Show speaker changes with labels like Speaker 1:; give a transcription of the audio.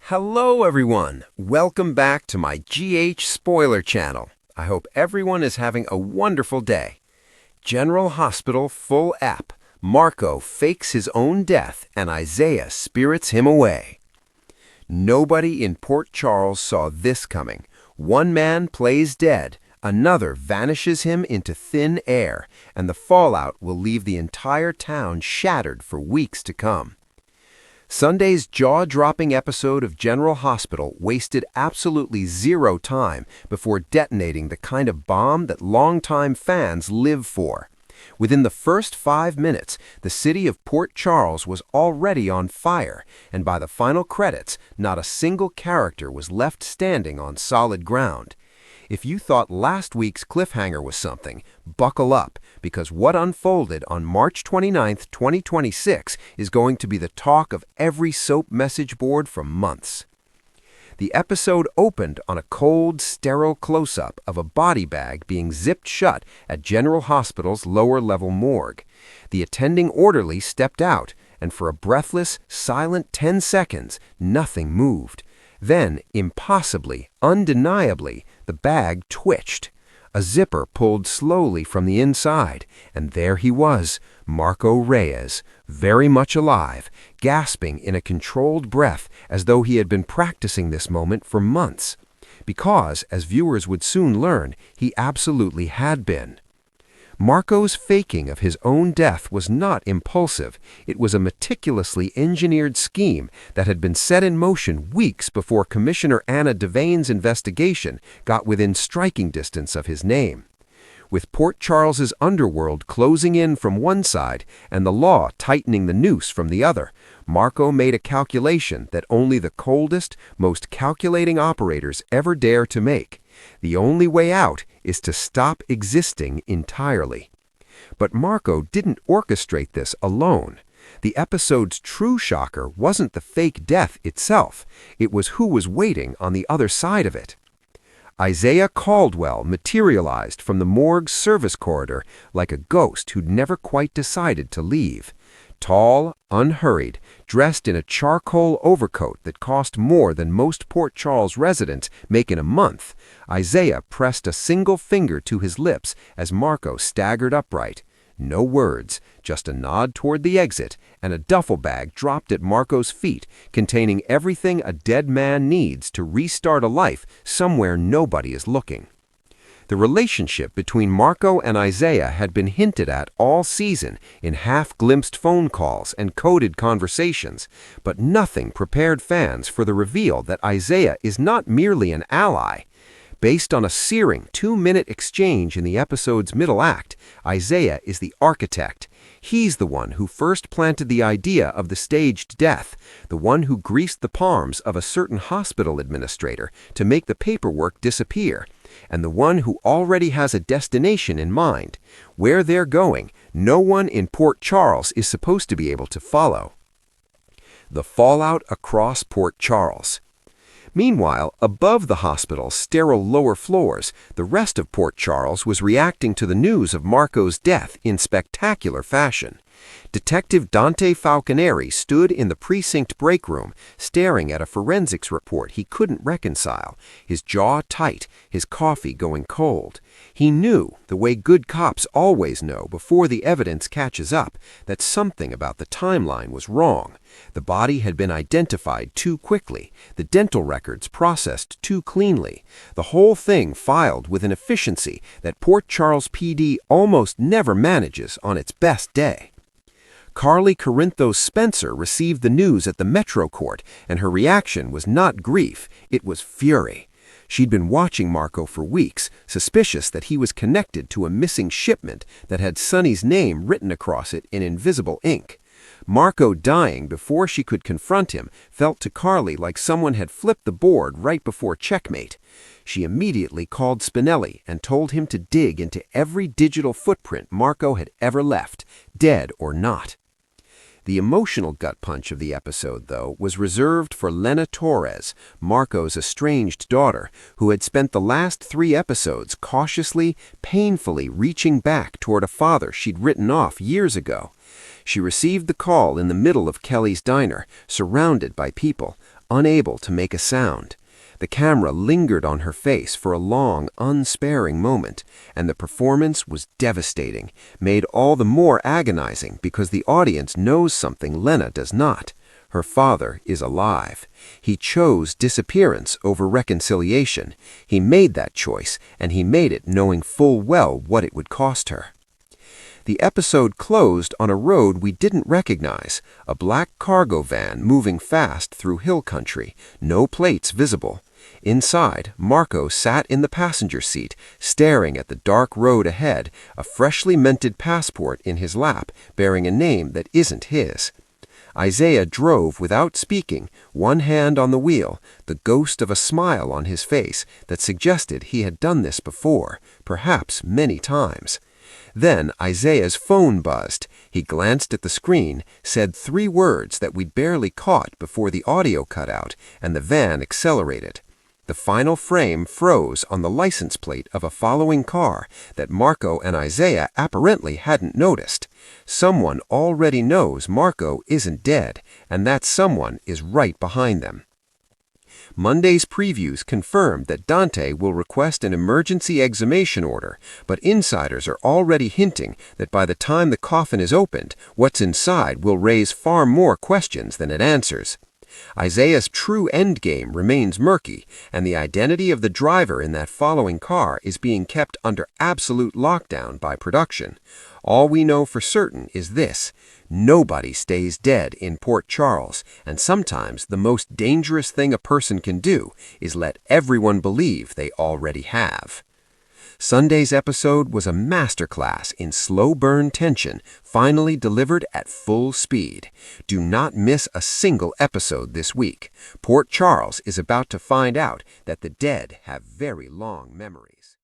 Speaker 1: Hello everyone! Welcome back to my GH Spoiler channel. I hope everyone is having a wonderful day. General Hospital full app. Marco fakes his own death and Isaiah spirits him away. Nobody in Port Charles saw this coming. One man plays dead, another vanishes him into thin air, and the fallout will leave the entire town shattered for weeks to come. Sunday's jaw-dropping episode of General Hospital wasted absolutely zero time before detonating the kind of bomb that longtime fans live for. Within the first 5 minutes, the city of Port Charles was already on fire, and by the final credits, not a single character was left standing on solid ground. If you thought last week's cliffhanger was something, buckle up, because what unfolded on March 29, 2026 is going to be the talk of every soap message board for months. The episode opened on a cold, sterile close-up of a body bag being zipped shut at General Hospital's lower-level morgue. The attending orderly stepped out, and for a breathless, silent 10 seconds, nothing moved. Then, impossibly, undeniably, the bag twitched. A zipper pulled slowly from the inside, and there he was, Marco Reyes, very much alive, gasping in a controlled breath as though he had been practicing this moment for months. Because, as viewers would soon learn, he absolutely had been. Marco's faking of his own death was not impulsive. It was a meticulously engineered scheme that had been set in motion weeks before Commissioner Anna Devane's investigation got within striking distance of his name. With Port Charles's underworld closing in from one side and the law tightening the noose from the other, Marco made a calculation that only the coldest, most calculating operators ever dare to make. The only way out is to stop existing entirely. But Marco didn't orchestrate this alone. The episode's true shocker wasn't the fake death itself. It was who was waiting on the other side of it. Isaiah Caldwell materialized from the morgue's service corridor like a ghost who'd never quite decided to leave. Tall, unhurried, dressed in a charcoal overcoat that cost more than most Port Charles residents make in a month, Isaiah pressed a single finger to his lips as Marco staggered upright. No words, just a nod toward the exit, and a duffel bag dropped at Marco's feet, containing everything a dead man needs to restart a life somewhere nobody is looking. The relationship between Marco and Isaiah had been hinted at all season in half-glimpsed phone calls and coded conversations, but nothing prepared fans for the reveal that Isaiah is not merely an ally. Based on a searing 2-minute exchange in the episode's middle act, Isaiah is the architect. He's the one who first planted the idea of the staged death, the one who greased the palms of a certain hospital administrator to make the paperwork disappear, and the one who already has a destination in mind. Where they're going, no one in Port Charles is supposed to be able to follow. The fallout across Port Charles. Meanwhile, above the hospital's sterile lower floors, the rest of Port Charles was reacting to the news of Marco's death in spectacular fashion. Detective Dante Falconeri stood in the precinct break room, staring at a forensics report he couldn't reconcile, his jaw tight, his coffee going cold. He knew, the way good cops always know before the evidence catches up, that something about the timeline was wrong. The body had been identified too quickly, the dental records processed too cleanly, the whole thing filed with an efficiency that Port Charles PD almost never manages on its best day. Carly Corinthos Spencer received the news at the Metro Court, and her reaction was not grief, it was fury. She'd been watching Marco for weeks, suspicious that he was connected to a missing shipment that had Sonny's name written across it in invisible ink. Marco dying before she could confront him felt to Carly like someone had flipped the board right before checkmate. She immediately called Spinelli and told him to dig into every digital footprint Marco had ever left, dead or not. The emotional gut punch of the episode, though, was reserved for Lena Torres, Marco's estranged daughter, who had spent the last 3 episodes cautiously, painfully reaching back toward a father she'd written off years ago. She received the call in the middle of Kelly's diner, surrounded by people, unable to make a sound. The camera lingered on her face for a long, unsparing moment, and the performance was devastating, made all the more agonizing because the audience knows something Lena does not. Her father is alive. He chose disappearance over reconciliation. He made that choice, and he made it knowing full well what it would cost her. The episode closed on a road we didn't recognize, a black cargo van moving fast through hill country, no plates visible. Inside, Marco sat in the passenger seat, staring at the dark road ahead, a freshly minted passport in his lap bearing a name that isn't his. Isaiah drove without speaking, one hand on the wheel, the ghost of a smile on his face that suggested he had done this before, perhaps many times. Then Isaiah's phone buzzed. He glanced at the screen, said 3 words that we'd barely caught before the audio cut out, and the van accelerated. The final frame froze on the license plate of a following car that Marco and Isaiah apparently hadn't noticed. Someone already knows Marco isn't dead, and that someone is right behind them. Monday's previews confirmed that Dante will request an emergency exhumation order, but insiders are already hinting that by the time the coffin is opened, what's inside will raise far more questions than it answers. Isaiah's true endgame remains murky, and the identity of the driver in that following car is being kept under absolute lockdown by production. All we know for certain is this: nobody stays dead in Port Charles, and sometimes the most dangerous thing a person can do is let everyone believe they already have. Sunday's episode was a masterclass in slow-burn tension, finally delivered at full speed. Do not miss a single episode this week. Port Charles is about to find out that the dead have very long memories.